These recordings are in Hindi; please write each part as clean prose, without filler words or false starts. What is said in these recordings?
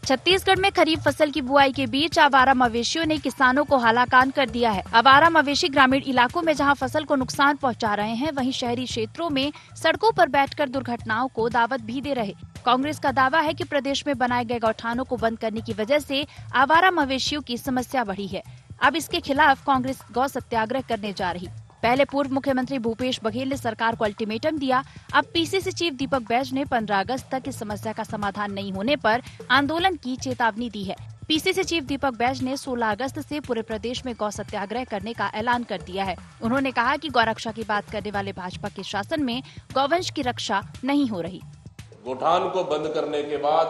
छत्तीसगढ़ में खरीफ फसल की बुआई के बीच आवारा मवेशियों ने किसानों को हलाकान कर दिया है। आवारा मवेशी ग्रामीण इलाकों में जहां फसल को नुकसान पहुंचा रहे हैं, वहीं शहरी क्षेत्रों में सड़कों पर बैठकर दुर्घटनाओं को दावत भी दे रहे। कांग्रेस का दावा है कि प्रदेश में बनाए गए गौठानों को बंद करने की वजह से आवारा मवेशियों की समस्या बढ़ी है। अब इसके खिलाफ कांग्रेस गौ सत्याग्रह करने जा रही। पहले पूर्व मुख्यमंत्री भूपेश बघेल ने सरकार को अल्टीमेटम दिया। अब पीसीसी चीफ दीपक बैज ने 15 अगस्त तक इस समस्या का समाधान नहीं होने पर आंदोलन की चेतावनी दी है। पीसीसी चीफ दीपक बैज ने 16 अगस्त से पूरे प्रदेश में गौ सत्याग्रह करने का ऐलान कर दिया है। उन्होंने कहा कि गौरक्षा की बात करने वाले भाजपा के शासन में गौवंश की रक्षा नहीं हो रही। गौठान को बंद करने के बाद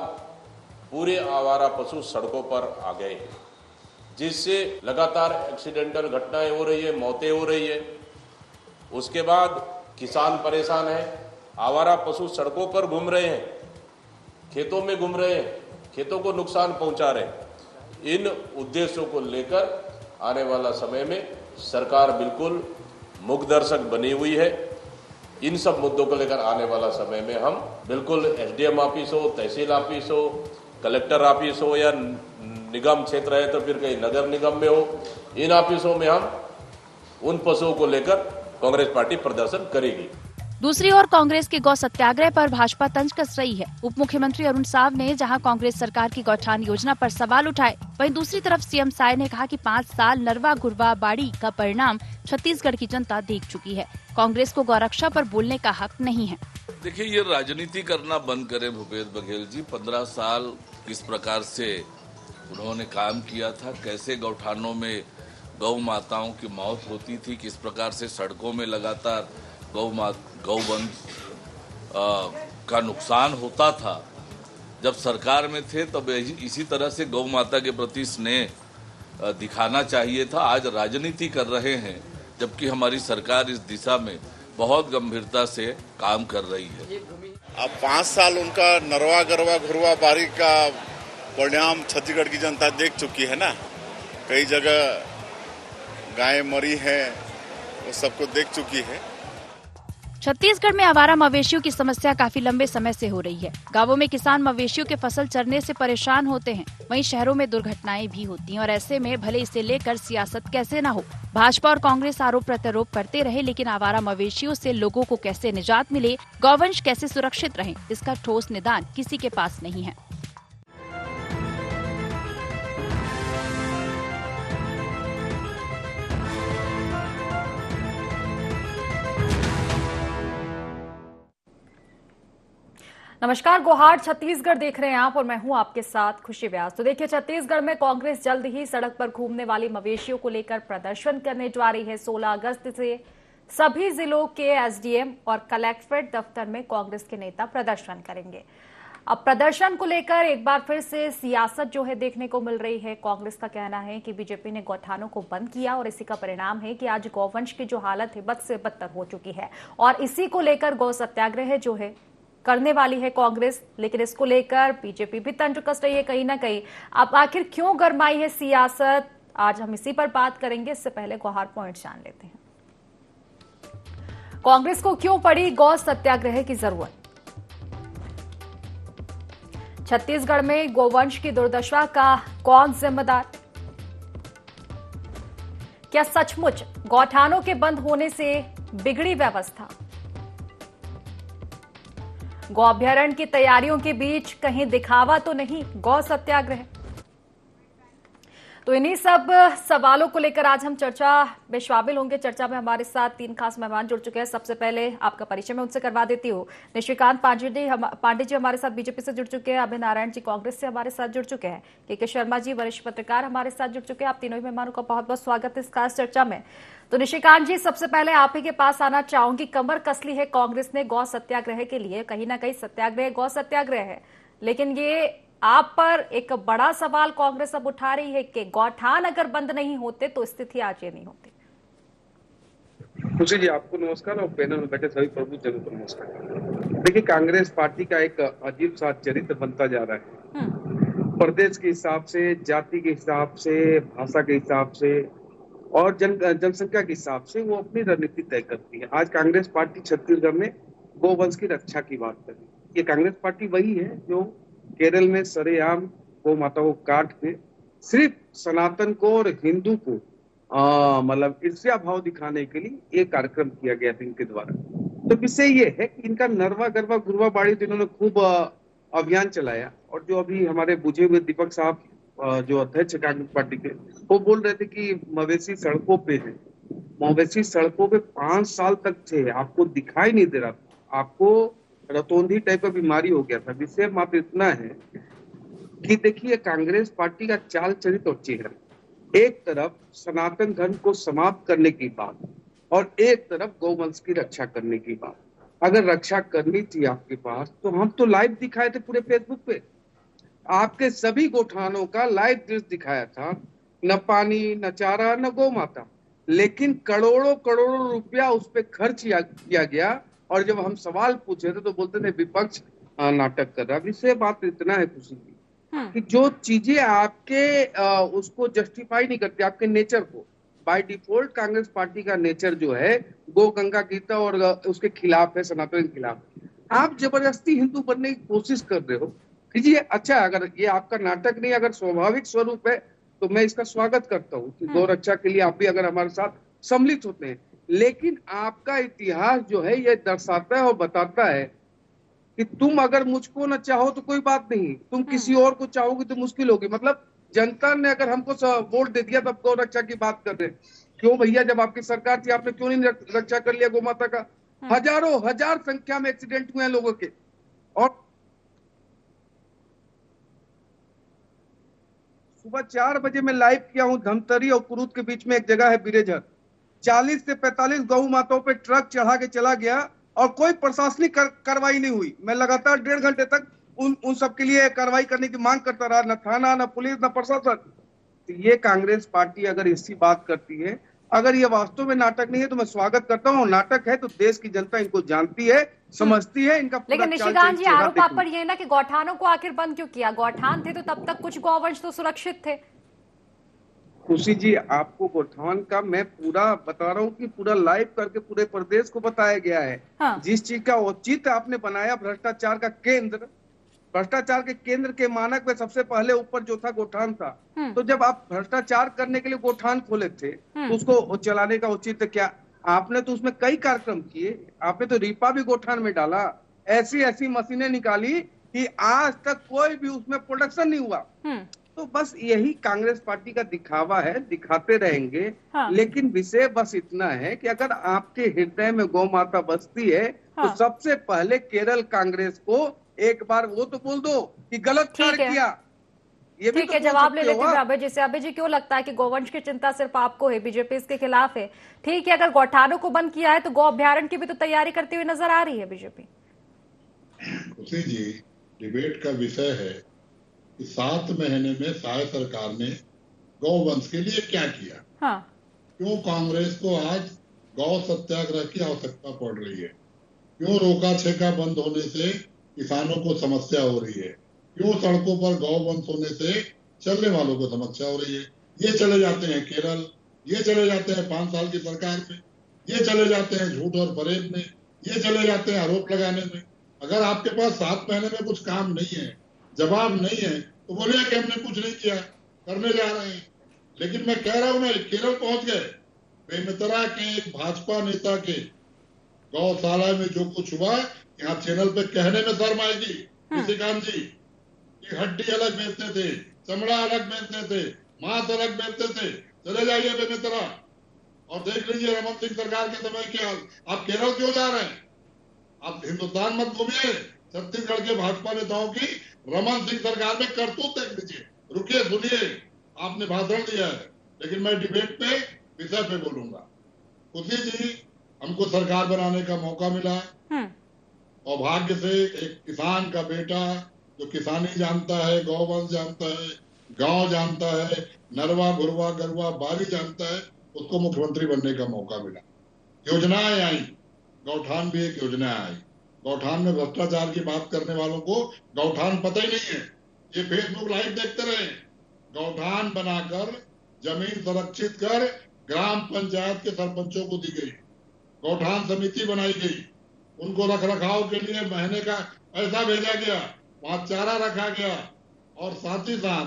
पूरे आवारा पशु सड़कों पर आ गए, जिससे लगातार एक्सीडेंटल घटनाएं हो रही है, मौतें हो रही है। उसके बाद किसान परेशान है, आवारा पशु सड़कों पर घूम रहे हैं, खेतों में घूम रहे हैं, खेतों को नुकसान पहुंचा रहे हैं। इन उद्देश्यों को लेकर आने वाला समय में सरकार बिल्कुल मुखदर्शक बनी हुई है। इन सब मुद्दों को लेकर आने वाला समय में हम बिल्कुल एसडीएम ऑफिस हो, तहसील ऑफिस हो, कलेक्टर ऑफिस हो या निगम क्षेत्र है तो फिर कहीं नगर निगम में हो, इन ऑफिसों में हम उन पशुओं को लेकर कांग्रेस पार्टी प्रदर्शन करेगी। दूसरी ओर कांग्रेस के गौ सत्याग्रह पर भाजपा तंज कस रही है। उप मुख्यमंत्री अरुण साव ने जहां कांग्रेस सरकार की गौठान योजना पर सवाल उठाए, वहीं दूसरी तरफ सीएम साय ने कहा कि 5 साल नरवा गुरवा बाड़ी का परिणाम छत्तीसगढ़ की जनता देख चुकी है। कांग्रेस को गौरक्षा पर बोलने का हक नहीं है। देखिए, ये राजनीति करना बंद करे भूपेश बघेल जी। 15 साल किस प्रकार से उन्होंने काम किया था, कैसे गौठानों में गौ माताओं की मौत होती थी, किस प्रकार से सड़कों में लगातार गौवंश का नुकसान होता था। जब सरकार में थे तब इसी तरह से गौ माता के प्रति स्नेह दिखाना चाहिए था। आज राजनीति कर रहे हैं, जबकि हमारी सरकार इस दिशा में बहुत गंभीरता से काम कर रही है। अब 5 साल उनका नरवा गरवा घुरवा बारी का परिणाम छत्तीसगढ़ की जनता देख चुकी है ना। कई जगह गायें मरी हैं, वो सबको देख चुकी है। छत्तीसगढ़ में आवारा मवेशियों की समस्या काफी लंबे समय से हो रही है। गांवों में किसान मवेशियों के फसल चरने से परेशान होते हैं, वहीं शहरों में दुर्घटनाएं भी होती हैं और ऐसे में भले इसे लेकर सियासत कैसे न हो। भाजपा और कांग्रेस आरोप प्रत्यारोप करते रहे, लेकिन आवारा मवेशियों से लोगों को कैसे निजात मिले, गौवंश कैसे सुरक्षित रहे, इसका ठोस निदान किसी के पास नहीं है। नमस्कार, गुहार छत्तीसगढ़ देख रहे हैं आप और मैं हूं आपके साथ खुशी व्यास। तो देखिए, छत्तीसगढ़ में कांग्रेस जल्द ही सड़क पर घूमने वाली मवेशियों को लेकर प्रदर्शन करने जा रही है। 16 अगस्त से सभी जिलों के एसडीएम और कलेक्ट्रेट दफ्तर में कांग्रेस के नेता प्रदर्शन करेंगे। अब प्रदर्शन को लेकर एक बार फिर से सियासत जो है देखने को मिल रही है। कांग्रेस का कहना है कि बीजेपी ने गौठानों को बंद किया और इसी का परिणाम है कि आज गौवंश की जो हालत है बद से बदतर हो चुकी है और इसी को लेकर गौ सत्याग्रह जो है करने वाली है कांग्रेस। लेकिन इसको लेकर बीजेपी भी तंज कस रही है कहीं ना कहीं। अब आखिर क्यों गरमाई है सियासत, आज हम इसी पर बात करेंगे। इससे पहले गुहार पॉइंट जान लेते हैं। कांग्रेस को क्यों पड़ी गौ सत्याग्रह की जरूरत? छत्तीसगढ़ में गोवंश की दुर्दशा का कौन जिम्मेदार? क्या सचमुच गौठानों के बंद होने से बिगड़ी व्यवस्था? गौ अभ्यारण्य की तैयारियों के बीच कहीं दिखावा तो नहीं गौ सत्याग्रह? तो इन्हीं सब सवालों को लेकर आज हम चर्चा में शामिल होंगे। चर्चा में हमारे साथ 3 खास मेहमान जुड़ चुके हैं। सबसे पहले आपका परिचय मैं उनसे करवा देती हूँ। निशिकांत पांडे जी हमारे साथ बीजेपी से जुड़ चुके हैं। अभय नारायण जी कांग्रेस से हमारे साथ जुड़ चुके हैं। के शर्मा जी वरिष्ठ पत्रकार हमारे साथ जुड़ चुके हैं। आप तीनों ही मेहमानों का बहुत बहुत स्वागत है इस खास चर्चा में। तो निशिकांत जी, सबसे पहले आप ही के पास आना चाहूंगी। कमर कस ली है कांग्रेस ने गौ सत्याग्रह के लिए। कहीं ना कहीं सत्याग्रह गौ सत्याग्रह है, लेकिन ये आप पर एक बड़ा सवाल कांग्रेस अब उठा रही है कि गौठान अगर बंद नहीं होते तो स्थिति आज ये नहीं होती। खुशी जी, आपको नमस्कार और पैनल में बैठे सभी प्रभु जनों को नमस्कार। देखिए, कांग्रेस पार्टी का एक अजीब सा चरित्र बनता जा रहा है। प्रदेश के हिसाब से, जाति के हिसाब से, भाषा के हिसाब से और जनसंख्या के हिसाब से वो अपनी रणनीति तय करती है। आज कांग्रेस पार्टी छत्तीसगढ़ में गोवंश की रक्षा की बात कर रही है। ये कांग्रेस पार्टी वही है जो केरल में सरेआम गौ माता को काट के सिर्फ सनातन को और हिंदू को मतलब ईर्ष्या भाव दिखाने के लिए ये कार्यक्रम किया गया था इनके द्वारा। तो विषय ये है कि इनका नरवा गरवा गुरवा बाड़ी तो इन्होंने खूब अभियान चलाया, और जो अभी हमारे बुझे हुए दीपक साहब जो अध्यक्ष कांग्रेस पार्टी के, वो बोल रहे थे कि मवेशी सड़कों पे है। मवेशी सड़कों पे 5 साल तक थे, आपको दिखाई नहीं दे रहा था, आपको रतौंधी टाइप का बीमारी हो गया था। विषय मात्र इतना है कि देखिए कांग्रेस पार्टी का चाल चरित्र और चेहरा, एक तरफ सनातन धर्म को समाप्त करने की बात और एक तरफ गौवंश की रक्षा करने की बात। अगर रक्षा करनी थी आपके पास तो हम तो लाइव दिखाए थे पूरे फेसबुक पे, आपके सभी गोठानों का लाइव दृश्य दिखाया था, न पानी न चारा न गौ माता, लेकिन करोड़ों करोड़ों रुपया उस पर खर्च किया गया। और जब हम सवाल पूछे थे तो बोलते थे विपक्ष नाटक कर रहा। विषय बात इतना है खुशी की कि जो चीजें आपके उसको जस्टिफाई नहीं करती, आपके नेचर को, बाय डिफॉल्ट कांग्रेस पार्टी का नेचर जो है गो गंगा गीता और उसके खिलाफ है, सनातन के खिलाफ। आप जबरदस्ती हिंदू बनने की कोशिश कर रहे हो। कीजिए, अच्छा अगर ये आपका नाटक नहीं, अगर स्वाभाविक स्वरूप है तो मैं इसका स्वागत करता हूँ कि गौ रक्षा के लिए आप भी अगर हमारे साथ सम्मिलित होते हैं। लेकिन आपका इतिहास जो है ये दर्शाता है और बताता है कि तुम अगर मुझको न चाहो तो कोई बात नहीं, तुम किसी और को चाहोगे तो मुश्किल होगी। मतलब जनता ने अगर हमको वोट दे दिया तब गौ रक्षा की बात कर रहे हैं। क्यों भैया, जब आपकी सरकार थी आपने क्यों नहीं रक्षा कर लिया गौ माता का? हजारों हजार संख्या में एक्सीडेंट हुए हैं लोगों के। और सुबह 4 बजे मैं लाइव किया हूं, धमतरी और कुरूद के बीच में एक जगह है बिरेझर, 40 से 45 गौ माताओं पे ट्रक चढ़ा के चला गया और कोई प्रशासनिक कार्रवाई नहीं हुई। मैं लगातार 1.5 घंटे तक उन सब के लिए कार्रवाई करने की मांग करता रहा, न थाना न पुलिस न प्रशासन। तो ये कांग्रेस पार्टी अगर इसी बात करती है, अगर ये वास्तव में नाटक नहीं है तो मैं स्वागत करता हूँ। नाटक है तो देश की जनता इनको जानती है, समझती है, इनका लेकिन निशिकांत जी, आरोप आप पर ये है ना कि गौठानों को आखिर बंद क्यों किया? गौठान थे तो तब तक कुछ गौवंश तो सुरक्षित थे। खुशी जी, आपको गौठान का मैं पूरा बता रहा हूँ कि पूरा लाइव करके पूरे प्रदेश को बताया गया है। हाँ। जिस चीज का औचित्य आपने बनाया, भ्रष्टाचार का केंद्र, भ्रष्टाचार के केंद्र के मानक में सबसे पहले ऊपर जो था गौठान था। तो जब आप भ्रष्टाचार करने के लिए गौठान खोले थे तो उसको चलाने का औचित्य क्या? आपने तो उसमें कई कार्यक्रम किए, आपने तो रीपा भी गौठान में डाला, ऐसी ऐसी मशीनें निकाली कि आज तक कोई भी उसमें प्रोडक्शन नहीं हुआ। तो बस यही कांग्रेस पार्टी का दिखावा है, दिखाते रहेंगे। हाँ। लेकिन विषय बस इतना है कि अगर आपके हृदय में गौ माता बसती है तो सबसे पहले केरल कांग्रेस को एक बार वो तो बोल दो कि गलत कार्य किया। ये भी तो जवाब ले लेते हैं अभय जी से। अभय जी, क्यों लगता है कि गौवंश की चिंता सिर्फ आपको है, बीजेपी इसके खिलाफ है? ठीक है, अगर गौठानों को बंद किया है तो गौ अभ्यारण्य की भी तो तैयारी करती हुई नजर आ रही है बीजेपी। उसी जी डिबेट का विषय है कि 7 महीने में शायद सरकार ने गौवंश के लिए क्या किया। हाँ। क्यों कांग्रेस को आज गौ सत्याग्रह की आवश्यकता पड़ रही है? क्यों रोका छेका बंद होने से किसानों को समस्या हो रही है? क्यों सड़कों पर गौवंश होने से चलने वालों को समस्या हो रही है? ये चले जाते हैं केरल, ये चले जाते हैं 5 साल की सरकार में, ये चले जाते हैं झूठ और फरेब में, ये चले जाते हैं आरोप लगाने में। अगर आपके पास 7 महीने में कुछ काम नहीं है, जवाब नहीं है, तो बोलिए कि हमने कुछ नहीं किया, करने जा रहे हैं। लेकिन मैं कह रहा हूं ना, केरल पहुंच गए। बेमेतरा के एक भाजपा नेता के गौशाला में जो कुछ हुआ, यहाँ चैनल पे कहने में शर्म आएगी निशिकांत जी कि हड्डी अलग बेचते थे, चमड़ा अलग बेचते थे, मांस अलग बेचते थे। चले जाइए बेमेतरा और देख लीजिए रमन सिंह सरकार के समय क्या। आप केरल क्यों जा रहे हैं? आप हिंदुस्तान मत घूमिए। छत्तीसगढ़ के भाजपा नेताओं की रमन सिंह सरकार में करतूत देख लीजिए। रुकिए, सुनिए, आपने भाषण दिया है, लेकिन मैं डिबेट पे विषय पे बोलूंगा। उसी जी हमको सरकार बनाने का मौका मिला और भाग्य से एक किसान का बेटा जो किसानी जानता है, गौवंश जानता है, गांव जानता है, नरवा घुरवा गरवा बारी जानता है, उसको मुख्यमंत्री बनने का मौका मिला। योजनाएं आई, गौठान भी एक योजना आई। गौठान में भ्रष्टाचार की बात करने वालों को गौठान पता ही नहीं है। ये फेसबुक लाइव देखते रहे। गौठान बनाकर जमीन संरक्षित कर ग्राम पंचायत के सरपंचों को दी गई, गौठान समिति बनाई गई, उनको रख रखाव के लिए महीने का पैसा भेजा गया, वहां चारा रखा गया, और साथ ही साथ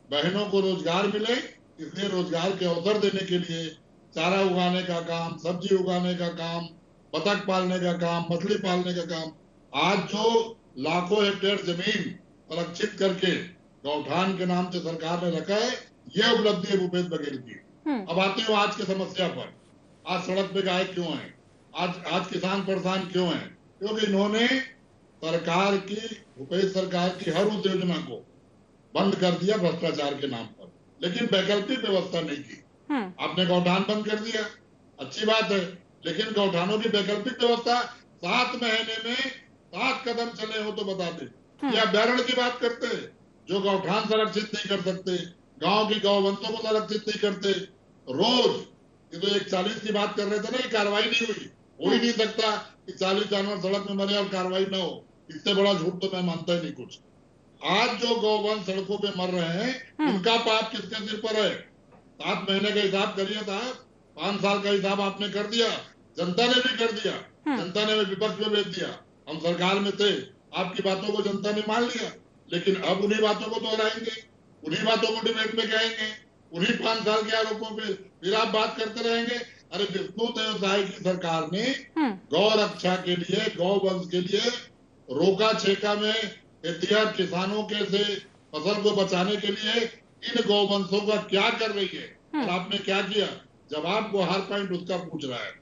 बहनों को रोजगार मिले, इसलिए रोजगार के अवसर देने के लिए चारा उगाने का काम, सब्जी उगाने का काम, बतख पालने का काम, मछली पालने का काम, आज जो लाखों हेक्टेयर जमीन संरक्षित करके गौठान के नाम से सरकार ने रखा है, यह उपलब्धि है भूपेश बघेल की। अब आते हो आज की समस्या पर। आज सड़क पे गाय क्यों है? आज किसान परेशान क्यों है? क्योंकि इन्होंने सरकार की, भूपेश सरकार की हर उस योजना को बंद कर दिया भ्रष्टाचार के नाम पर, लेकिन वैकल्पिक व्यवस्था नहीं की। आपने गौठान बंद कर दिया, अच्छी बात है, लेकिन गौठानों की वैकल्पिक व्यवस्था 7 महीने में 7 कदम चले हो तो बता दे। ये अभ्यारण्य की बात करते हैं, जो गौठान संरक्षित नहीं कर सकते, गांव की गौवंशों को संरक्षित नहीं करते। रोज ये तो 140 की बात कर रहे थे ना, कि कार्रवाई नहीं हुई, हो ही नहीं सकता कि 40 जानवर सड़क में मरे और कार्रवाई न हो। इससे बड़ा झूठ तो मैं मानता ही नहीं कुछ। आज जो गौवंश सड़कों पे मर रहे हैं, उनका पाप किसके सिर पर है? 7 महीने का हिसाब करिए साहब, 5 साल का हिसाब आपने कर दिया, जनता ने भी कर दिया, जनता ने विपक्ष में भेज दिया। हम सरकार में थे, आपकी बातों को जनता ने मान लिया, लेकिन अब उन्हीं बातों को दोहराएंगे, उन्हीं बातों को डिबेट में कहेंगे, उन्हीं 5 साल के आरोपों पे फिर आप बात करते रहेंगे। अरे विष्णुदेव साय की सरकार ने गौ रक्षा के लिए, गौवंश के लिए रोका छेका में एहतियात किसानों के से फसल को बचाने के लिए इन गौवंशों का क्या कर रही है, और आपने क्या किया? जवाब वो हर पॉइंट उसका पूछ रहा है।